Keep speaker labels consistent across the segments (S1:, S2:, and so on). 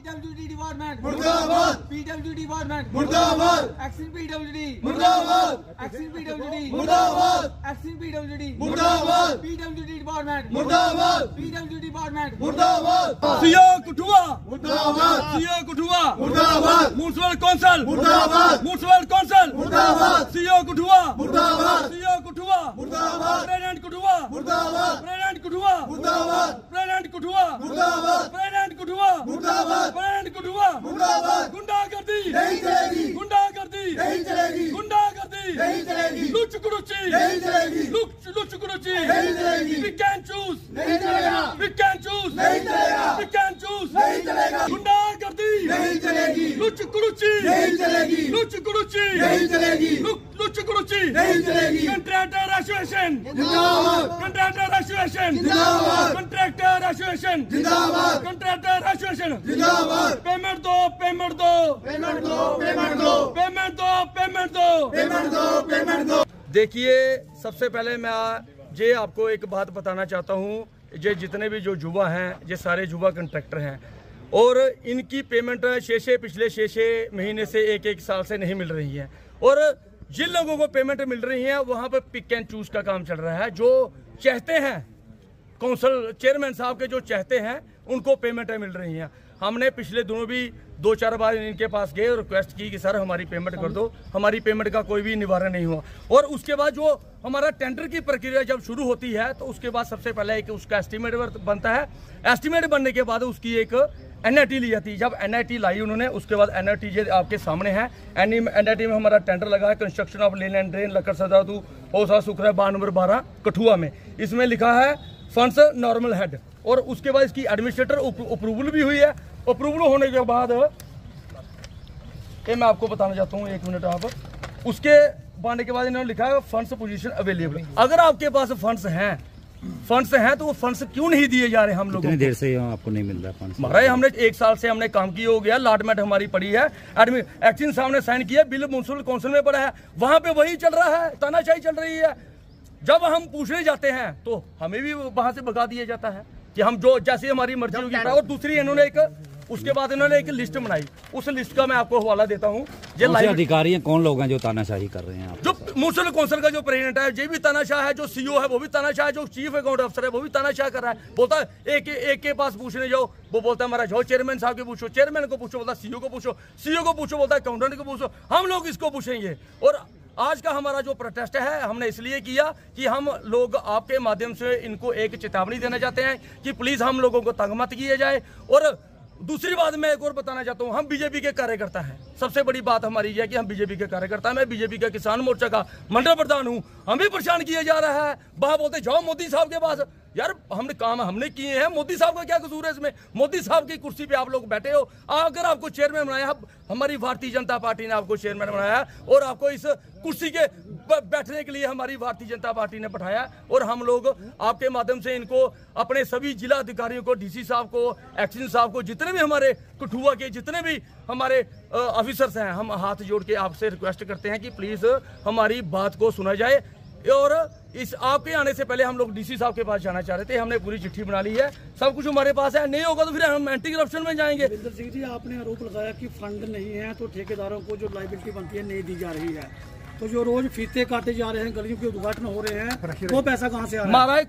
S1: PWD department
S2: मुर्दाबाद,
S1: PWD department
S2: मुर्दाबाद,
S1: action PWD
S2: मुर्दाबाद,
S1: एक्शन PWD
S2: मुर्दाबाद,
S1: एक्शन PWD
S2: मुर्दाबाद,
S1: PWD डिपार्टमेंट
S2: मुर्दाबाद,
S1: PWD डिपार्टमेंट
S2: मुर्दाबाद,
S3: सीओ कठुआ
S2: मुर्दाबाद,
S3: सीओ कठुआ
S2: मुर्दाबाद,
S3: म्युनिसिपल काउंसिल
S2: मुर्दाबाद,
S3: म्युनिसिपल काउंसिल
S2: मुर्दाबाद,
S3: सीओ कठुआ
S2: मुर्दाबाद,
S3: सीओ कठुआ
S2: मुर्दाबाद,
S3: प्रेसिडेंट कठुआ
S2: मुर्दाबाद,
S3: प्रेसिडेंट कठुआ
S2: मुर्दाबाद,
S3: प्रेसिडेंट कठुआ
S2: मुर्दाबाद,
S3: प्रेसिडेंट कठुआ
S2: मुर्दाबाद,
S3: प्रेसिडेंट कठुआ
S2: मुर्दाबाद,
S3: गुंडागर्दी
S2: नहीं चलेगी,
S3: गुंडागर्दी
S2: नहीं चलेगी,
S3: गुंडागर्दी
S2: नहीं चलेगी,
S3: लुच कुरुची
S2: नहीं चलेगी,
S3: लुच कुरुची
S2: नहीं चलेगी,
S3: we can choose
S2: नहीं चलेगा,
S3: we can choose
S2: नहीं चलेगा,
S3: we can choose
S2: नहीं चलेगा,
S3: गुंडागर्दी
S2: नहीं चलेगी,
S3: लुच कुरुची
S2: नहीं चलेगी,
S3: लुच कुरुची
S2: नहीं चलेगी,
S3: लुच कुरुची
S2: नहीं चलेगी,
S3: कंट्रैक्टर एसोसिएशन
S2: जिंदाबाद,
S3: कंट्रैक्टर एसोसिएशन
S2: जिंदाबाद,
S3: कंट्रैक्टर एसोसिएशन
S2: जिंदाबाद,
S3: कंट्रैक्टर एसोसिएशन
S2: जिंदाबाद,
S3: पेमेंट दो पेमेंट दो
S2: पेमेंट दो, पेमेंट दो,
S3: पेमेंट दो पेमेंट दो
S2: पेमेंट दो, पेमेंट दो।
S3: देखिए, सबसे पहले मैं ये आपको एक बात बताना चाहता हूँ, ये जितने भी जो युवा हैं, ये सारे युवा कंट्रैक्टर हैं और इनकी पेमेंट पिछले 6 महीने से एक साल से नहीं मिल रही है और जिन लोगों को पेमेंट मिल रही है वहाँ पर पिक एंड चूज का काम चल रहा है। जो चाहते हैं काउंसिल चेयरमैन साहब के, जो चाहते हैं उनको पेमेंटें मिल रही हैं। हमने पिछले दिनों भी 2-4 बार इनके पास गए और रिक्वेस्ट की कि सर हमारी पेमेंट कर दो, हमारी पेमेंट का कोई भी निवारण नहीं हुआ। और उसके बाद जो हमारा टेंडर की प्रक्रिया जब शुरू होती है तो उसके बाद सबसे पहले एक उसका एस्टीमेट बनता है। एस्टीमेट बनने के बाद उसकी एक NIT ली जाती है। जब NIT लाई उन्होंने, उसके बाद NIT ये आपके सामने है। NIT में हमारा टेंडर लगा है, construction of lane and drain लक्कड़ सदातू होसा सुखरा 12 नंबर 12 कठुआ में। इसमें लिखा है फंड्स नॉर्मल हेड और उसके बाद इसकी एडमिनिस्ट्रेटर अप्रूवल भी हुई है। अप्रूवल होने के बाद ये मैं आपको बताना चाहता हूँ, 1 मिनट आप। उसके बनने के बाद इन्होंने लिखा है फंड्स पोजीशन अवेलेबल। अगर आपके पास फंड्स हैं तो वो फंड्स क्यों नहीं दिए जा रहे हम लोगों को?
S4: कितनी देर से आपको नहीं मिल रहा फंड्स?
S3: महाराज हमने 1 साल से हमने काम किया हो गया, अलॉटमेंट हमारी पड़ी है, एक्शन साहब ने साइन किया, बिल म्युनिसिपल काउंसिल में पड़ा है, वहां पे वही चल रहा है, तानाशाही चल रही है। जब हम पूछने जाते हैं तो हमें भी वहां से भगा दिया जाता है कि हम जो जैसे हमारी मर्जी होगी। और दूसरी इन्होंने उसके बाद इन्होंने एक लिस्ट बनाई, उस लिस्ट का मैं आपको हवाला देता हूँ। ये लाइव
S4: अधिकारी हैं, कौन लोग हैं जो तानाशाही कर रहे हैं आप?
S3: जो म्युनिसिपल काउंसिल का जो प्रेसिडेंट है ये भी तानाशाह है, जो CEO है वो भी तानाशाह है, जो चीफ अकाउंट अफसर है वो भी तानाशाह कर रहा है। बोलता है एक के पास पूछने जाओ, वो बोलता है हमारा जाओ चेयरमैन साहब के पूछो, चेयरमैन को पूछो, बोलता CEO को पूछो, CEO को पूछो, बोलता है अकाउंटेंट को पूछो, हम लोग इसको पूछेंगे। और आज का हमारा जो प्रोटेस्ट है हमने इसलिए किया कि हम लोग आपके माध्यम से इनको एक चेतावनी देना चाहते हैं कि प्लीज हम लोगों को तंग मत किया जाए। और दूसरी बात मैं एक और बताना चाहता हूं, हम बीजेपी के कार्यकर्ता हैं। सबसे बड़ी बात हमारी यह है कि हम बीजेपी के कार्यकर्ता हैं। मैं बीजेपी का किसान मोर्चा का मंडल प्रधान हूं। हम भी परेशान किया जा रहा है। वहां बोलते जाओ मोदी साहब के पास। यार हमने काम हमने किए हैं, मोदी साहब का क्या कसूर है इसमें? मोदी साहब की कुर्सी पे आप लोग बैठे हो। अगर आपको चेयरमैन बनाया, हमारी भारतीय जनता पार्टी ने आपको चेयरमैन बनाया और आपको इस कुर्सी के बैठने के लिए हमारी भारतीय जनता पार्टी ने बैठाया। और हम लोग आपके माध्यम से इनको अपने सभी जिला अधिकारियों को, DC साहब को, एक्शन साहब को, जितने भी हमारे कठुआ के जितने भी हमारे ऑफिसर्स हैं, हम हाथ जोड़ के आपसे रिक्वेस्ट करते हैं कि प्लीज हमारी बात को सुना जाए। और इस आपके आने से पहले हम लोग DC साहब के पास जाना चाह रहे थे। हमने पूरी चिट्ठी बना ली है, सब कुछ हमारे पास है। नहीं होगा तो फिर हम एंटी करप्शन में जाएंगे।
S5: रविंदर सिंह जी, आपने आरोप लगाया कि फंड नहीं है तो ठेकेदारों को जो लायबिलिटी बनती है नहीं दी जा रही है। तो जो रोज फीते काटे जा रहे हैं, गलियों के उद्घाटन हो रहे हैं, वो पैसा कहाँ से आ रहा है?
S3: महाराज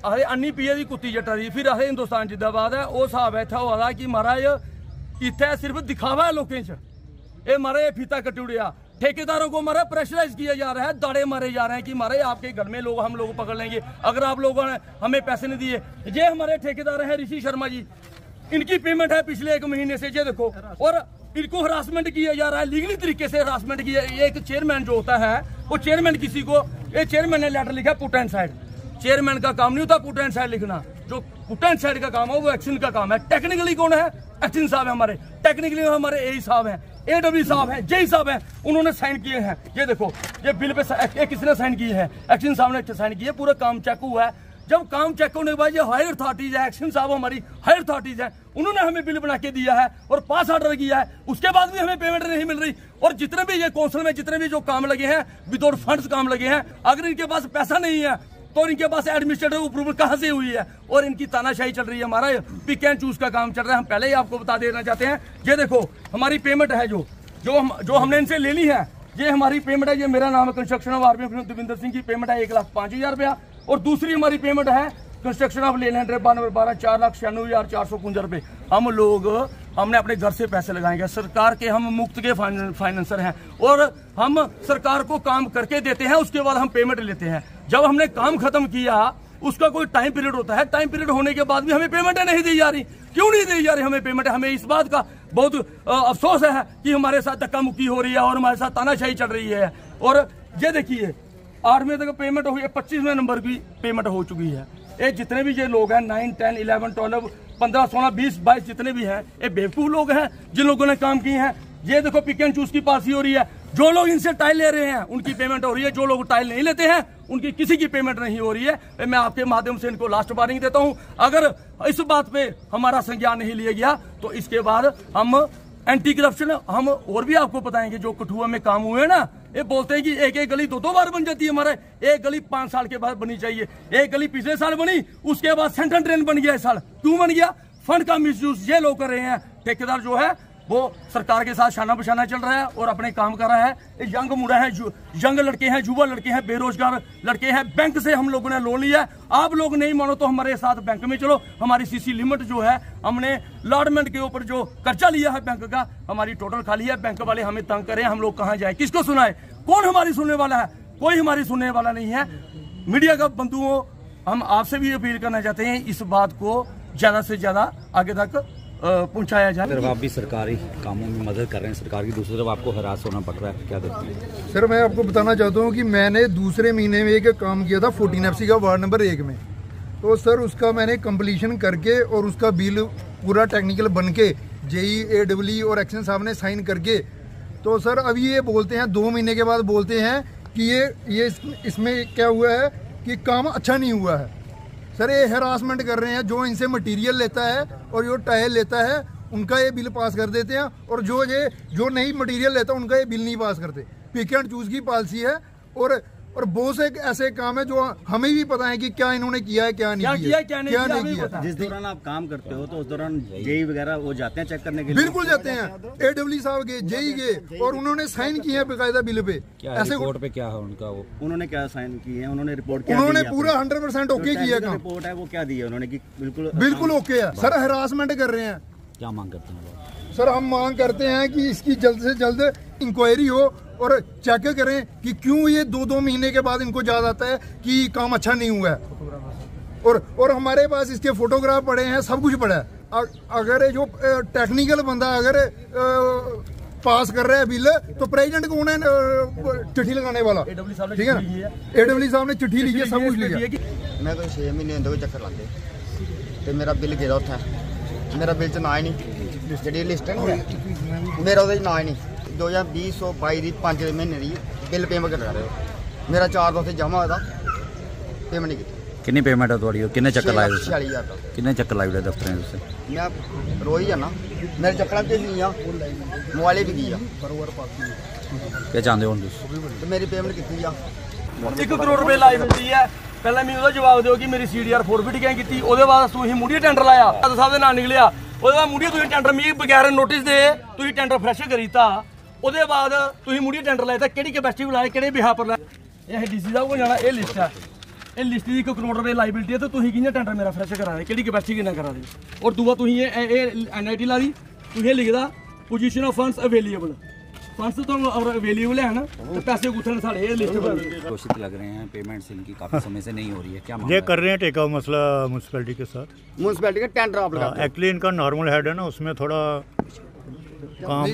S3: अरे अन्नी पीए की कुत्ती जट्टा दी, फिर अरे हिंदुस्तान जिंदाबाद है। वो साहब ऐसा हो रहा कि महाराज इतने सिर्फ दिखावा है लोगों च। ये महाराज फीता कटी उड़िया, ठेकेदारों को मारा प्रेशराइज किया जा रहा है, दाड़े मारे जा रहे हैं कि मारे आपके घर में लोग हम लोग पकड़ लेंगे अगर आप लोगों ने हमें पैसे नहीं दिए। ये हमारे ठेकेदार हैं ऋषि शर्मा जी, इनकी पेमेंट है पिछले 1 महीने से, ये देखो। और इनको हरासमेंट किया जा रहा है, लीगली तरीके से हरासमेंट किया। एक चेयरमैन जो होता है वो चेयरमैन किसी को, ये चेयरमैन ने लेटर लिखा पुट एंड साइड। चेयरमैन का काम नहीं होता पुट एंड साइड लिखना, जो पुट एंड साइड का काम है वो एक्शन का काम है। टेक्निकली कौन है? एक्शन साहब है हमारे, टेक्निकली हमारे AE साहब हैं, AW साहब हैं, JE साहब हैं, उन्होंने साइन किए हैं। ये देखो, ये बिल पे किसने साइन किए हैं? एक्शन साहब ने साइन किए। पूरा काम चेक हुआ है। जब काम चेक होने के बाद ये हायर अथॉरिटीज है, एक्शन साहब हमारी हायर अथॉरिटीज है, उन्होंने हमें बिल बना के दिया है और पास ऑर्डर किया है। उसके बाद भी हमें पेमेंट नहीं मिल रही। और जितने भी ये काउंसिल में जितने भी जो काम लगे हैं, विदाउट फंड्स काम लगे हैं, अगर इनके पास पैसा नहीं है तो इनके पास एडमिनिस्ट्रेटिव अप्रूवल कहाँ से हुई है और इनकी तानाशाही चल रही है। हमारा पिक एंड चूज का काम चल रहा है। हम पहले ही आपको बता देना चाहते हैं, ये देखो हमारी पेमेंट है जो हमने इनसे ले ली है, ये हमारी पेमेंट है। ये मेरा नाम है construction of army of Devinder Singh की पेमेंट है 1,05,000 रुपया, और दूसरी हमारी पेमेंट है कंस्ट्रक्शन ऑफ ले लैंड 12 4,96,455 रुपये। हमने अपने घर से पैसे लगाएंगे। सरकार के हम मुफ्त के फाइनेंसर हैं और हम सरकार को काम करके देते हैं, उसके बाद हम पेमेंट लेते हैं। जब हमने काम खत्म किया उसका कोई टाइम पीरियड होता है, टाइम पीरियड होने के बाद भी हमें पेमेंट नहीं दी जा रही। क्यों नहीं दी जा रही हमें पेमेंट? हमें इस बात का बहुत अफसोस है कि हमारे साथ धक्का मुक्की हो रही है और हमारे साथ तानाशाही चल रही है। और ये देखिए 8वें तक पेमेंट हुई है, 25वें नंबर की पेमेंट हो चुकी है। ये जितने भी ये लोग हैं 9, 10, 11, 12, 15, 16, 20, 22 जितने भी हैं, ये बेवकूफ लोग हैं जिन लोगों ने काम किए हैं। ये देखो पिक एंड चूज की पॉलिसी हो रही है। जो लोग इनसे टाइल ले रहे हैं उनकी पेमेंट हो रही है, जो लोग टाइल नहीं लेते हैं उनकी किसी की पेमेंट नहीं हो रही है। मैं आपके माध्यम से इनको लास्ट वार्निंग देता हूं, अगर इस बात पे हमारा संज्ञान नहीं लिया गया तो इसके बाद हम एंटी करप्शन हम और भी आपको बताएंगे। जो कठुआ में काम हुए ना, ये बोलते हैं कि एक गली 2 बार बन जाती है। हमारे एक गली 5 साल के बाद बनी चाहिए, एक गली पिछले साल बनी, उसके बाद सेंट्रल ट्रेन बन गया इस साल। क्यों बन गया? फंड का मिसयूज ये लोग कर रहे हैं। ठेकेदार जो है वो सरकार के साथ शाना बशाना चल रहा है और अपने काम कर रहा है। यंग मुड़ा है, यंग लड़के हैं, युवा लड़के हैं, बेरोजगार लड़के हैं। बैंक से हम लोगों ने लोन लिया है। आप लोग नहीं मानो तो हमारे साथ बैंक में चलो। हमारी सीसी लिमिट जो है, हमने लॉटमेंट के ऊपर जो कर्जा लिया है बैंक का, हमारी टोटल खाली है। बैंक वाले हमें तंग करें, हम लोग कहाँ जाए, किसको सुनाए? कौन हमारी सुनने वाला है? कोई हमारी सुनने वाला नहीं है। मीडिया का बंधुओं, हम आपसे भी अपील करना चाहते हैं इस बात को ज्यादा से ज्यादा आगे तक पहुंचाया जाए।
S4: सिर्फ आप भी सरकारी कामों में मदद कर रहे हैं सरकार की, दूसरी तरफ आपको हरास होना पड़ रहा है, क्या देखते हैं?
S2: सर मैं आपको बताना चाहता हूँ कि मैंने दूसरे महीने में एक काम किया था 14 FC का वार्ड नंबर 1 में। तो सर उसका मैंने कंप्लीशन करके और उसका बिल पूरा टेक्निकल बन के JE AEE और एक्शन साहब ने साइन करके, तो सर अभी ये बोलते हैं 2 महीने के बाद बोलते हैं कि ये इसमें क्या हुआ है कि काम अच्छा नहीं हुआ है। सर ये हरासमेंट कर रहे हैं। जो इनसे मटेरियल लेता है और जो टाइल लेता है उनका ये बिल पास कर देते हैं, और जो नहीं मटेरियल लेता उनका ये बिल नहीं पास करते। पिक एंड चूज की पॉलिसी है। और बहुत से ऐसे काम है जो हमें भी पता है कि क्या इन्होंने किया है, क्या नहीं किया।
S6: जिस दौरान आप काम करते हो तो उस दौरान JE वगैरह वो जाते हैं चेक करने के लिए?
S2: बिल्कुल जाते हैं। AEE साहब गए, JE गए और उन्होंने साइन किए हैं बेकायदा बिल पे।
S4: ऐसे रिपोर्ट पे क्या है उनका? वो
S6: उन्होंने क्या साइन किए हैं? उन्होंने रिपोर्ट
S2: उन्होंने पूरा 100% ओके किया काम।
S6: रिपोर्ट है वो क्या दी है उन्होंने कि
S2: बिल्कुल ओके है। सर हरासमेंट कर रहे हैं।
S4: क्या मांग करते हैं?
S2: सर हम मांग करते हैं कि इसकी जल्द से जल्द इंक्वायरी हो और चेक करें कि क्यों ये 2 महीने के बाद इनको याद आता है कि काम अच्छा नहीं हुआ है। और हमारे पास इसके फोटोग्राफ पड़े हैं, सब कुछ पड़ा है। अगर ये जो टेक्निकल बंदा अगर पास कर रहा है बिल, तो प्रेसिडेंट कौन है चिट्ठी लगाने वाला? ठीक है ना, AEE साहब ने चिट्ठी लिखी है, सब कुछ लिखा।
S7: मैं कोई 6 महीने होंगे चक्कर लाते तो मेरा बिल गिरा उत्थे, मेरा बिल च ना ही नहीं जी लिस्ट है मेरा वो ना ही नहीं। 2020-22 की 5 महीने की बिल पेमेंट करा रहे हो, मेरा 4 दिन जमा होता पेमेंट नहीं की।
S4: कितनी पेमेंट है थोड़ी? कितने चक्कर लाए?
S7: 46,000 का।
S4: कितने चक्कर लाए दफ्तर में?
S7: मैं रोज ही जाना, मेरे चक्कर भी मोबाइल भी गई।
S4: क्या चाहते हो
S7: तो मेरी पेमेंट कितनी आ?
S3: 1 करोड़ रुपए लाई मिलती है। पहले मैं ਉਹਦਾ ਜਵਾਬ ਦਿਓ ਕਿ ਮੇਰੀ CDR ਫੋਰਫਿਟ ਕਿਉਂ ਕੀਤੀ। ਉਹਦੇ ਬਾਅਦ ਤੁਸੀਂ ਮੁੜੀਏ ਟੈਂਡਰ ਲਾਇਆ, ਸਾਹਿਬ ਦੇ ਨਾਂ ਨਿਕਲਿਆ। ਉਹਦੇ ਬਾਅਦ ਮੁੜੀਏ ਤੁਸੀਂ ਟੈਂਡਰ ਮੀ ਬਗੈਰ ਨੋਟਿਸ ਦੇ ਤੁਸੀਂ ਟੈਂਡਰ ਫਰੈਸ਼ ਕਰੀਤਾ। ਉਹਦੇ ਬਾਅਦ ਤੁਸੀਂ ਮੁੜੀਏ ਟੈਂਡਰ ਲਾਇਆ ਤਾਂ ਕਿਹੜੀ ਕੈਪੈਸਿਟੀ ਬੁਲਾਏ, ਕਿਹੜੇ ਬਿਹਾਰ ਪਰ ਲਾਇਆ। ਇਹ DC ਸਾਹਿਬ ਕੋਲ ਜਾਣਾ। ਇਹ ਲਿਸਟ ਹੈ, ਇਹ ਲਿਸਟ ਦੀ 1 ਕਰੋੜ ਰੁਪਏ ਲਾਇਬਿਲਿਟੀ ਹੈ। ਤੇ ਤੁਸੀਂ ਕਿਹਨੇ ਟੈਂਡਰ ਮੇਰਾ ਫਰੈਸ਼ ਕਰਾ ਦੇ, ਕਿਹੜੀ ਕੈਪੈਸਿਟੀ ਕਿੰਨਾ ਕਰਾ ਦੇ। ਔਰ ਦੂਆ ਤੁਸੀਂ ਇਹ NIT ਲਾ ਦੀ, ਤੁਸੀਂ ਲਿਖਦਾ position of funds available. Funds तो अवेलेबल है ना, तो पैसे गुथन साढ़े लिस्ट पर
S4: घोषित लग रहे हैं। पेमेंट्स इनकी काफी समय से नहीं हो रही है, क्या
S8: ये कर रहे हैं टेकआउट मसला म्यूनसिपैलिटी के साथ।
S7: म्यूनसिपैलिटी का टेंडर आप लगाते हैं?
S8: एक्चुअली इनका नॉर्मल हेड है ना, उसमें थोड़ा काम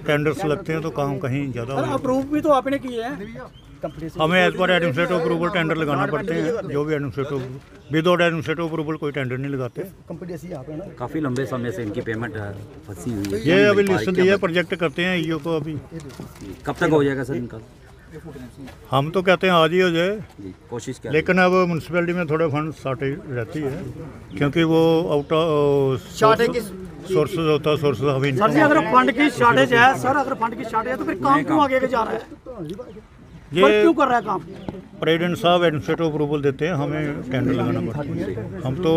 S8: टेंडर्स लगते हैं तो काम कहीं ज़्यादा हो।
S5: अप्रूव भी तो आपने किए हैं,
S8: हमें as per administrative approval tender लगाना पड़ते हैं। जो भी एडमिनिस्ट्रेटिव विदाउट एडमिनिस्ट्रेटिव अप्रूवल कोई टेंडर नहीं लगाते।
S4: काफी लंबे समय से इनकी पेमेंट फंसी हुई है।
S8: ये अभी लिस्ट दिया, प्रोजेक्ट करते हैं EO को। अभी
S4: कब तक हो जाएगा सर इनका?
S8: हम तो कहते हैं आज ही हो जाए,
S4: कोशिश करें।
S8: लेकिन अब म्यूनसिपैलिटी में थोड़े फंड शॉर्टेज रहती है क्योंकि वो आउट ऑफ सोर्सेज होता है। सोर्सेज अभी
S5: सर जी अगर फंड की शॉर्टेज है, सर अगर फंड की शॉर्टेज है तो फिर काम क्यों आगे जा रहा है?
S8: ये
S5: क्यों कर रहा है काम?
S8: प्रेसिडेंट साहब एडमिनिस्ट्रेटिव अप्रूवल देते हैं, हमें टेंडर लगाना पड़ता है। हम तो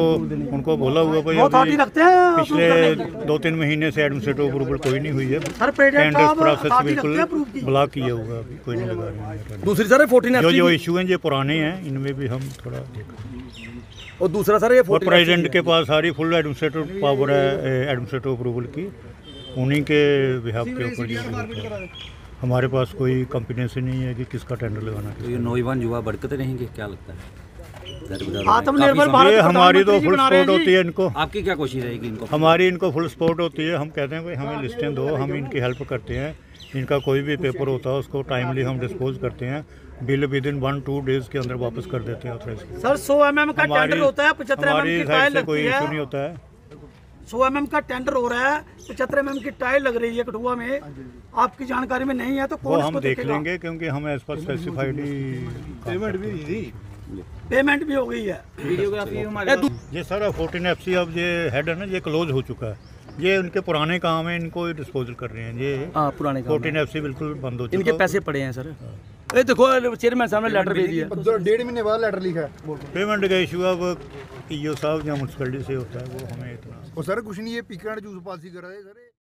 S8: उनको बोला हुआ भाई अभी
S5: रखते हैं
S8: पिछले 2-3 महीने से एडमिनिस्ट्रेटिव अप्रूवल कोई नहीं हुई है।
S5: सर प्रेसिडेंट
S8: टेंडर
S5: साहब
S8: प्रोसेस बिल्कुल ब्लॉक किया हुआ है, अभी कोई नहीं लगा रहे हैं।
S3: दूसरी सर 14
S8: जो इशू हैं ये पुराने हैं, इनमें भी हम थोड़ा देखें।
S3: और दूसरा सर ये
S8: और प्रेसिडेंट के पास सारी फुल एडमिनिस्ट्रेटिव पावर है एडमिनिस्ट्रेटिव अप्रूवल की, उन्हीं के बिहाफ के ऊपर हमारे पास कोई कॉम्पिटेंसी नहीं है कि किसका टेंडर लगाना है।
S4: तो ये नौजवान युवा बढ़ते रहेंगे, क्या लगता है?
S5: आत्मनिर्भर भारत
S8: ये हमारी तो फुल सपोर्ट होती है इनको।
S4: आपकी क्या कोशिश रहेगी इनको?
S8: हमारी इनको फुल सपोर्ट होती है। हम कहते हैं भाई हमें लिस्टें दो, हम इनकी हेल्प करते हैं। इनका कोई भी पेपर होता है उसको टाइमली हम डिस्पोज करते हैं, बिल विद इन 1-2 डेज के अंदर वापस कर देते हैं।
S5: सर 100 mm का टेंडर होता है, 75 mm की टाइल लगती
S8: कोई
S5: है।
S8: इशू नहीं होता है।
S5: 100 mm का टेंडर हो रहा है, 75 mm की टाइल लग रही है कठुआ में, आपकी जानकारी में नहीं है तो
S8: वो
S5: कौन
S8: हम
S5: इसको
S8: देख
S5: देखेगा?
S8: लेंगे, क्योंकि हम एज पर स्पेसिफाइड ही
S5: पेमेंट भी हो गई है। वीडियोग्राफी हमारे
S8: ये सारा 14 FC अब ये हेड है ना, ये क्लोज हो चुका है। ये उनके पुराने काम है, इनको डिस्पोजल कर रहे हैं। ये
S3: पुराने
S8: 14 FC बिल्कुल बंद हो चुका है।
S3: इनके पैसे पड़े हैं सर। ये देखो चेयरमैन साहब ने लेटर भेज दिया,
S2: 1.5 महीने बाद लेटर लिखा है।
S8: पेमेंट का इशू अब ईओ साहब या म्यूनसिपैलिटी से होता है, वो हमें इतना
S2: और सर कुछ नहीं, ये पिकड़ जूस पासी कर रहे हैं सर।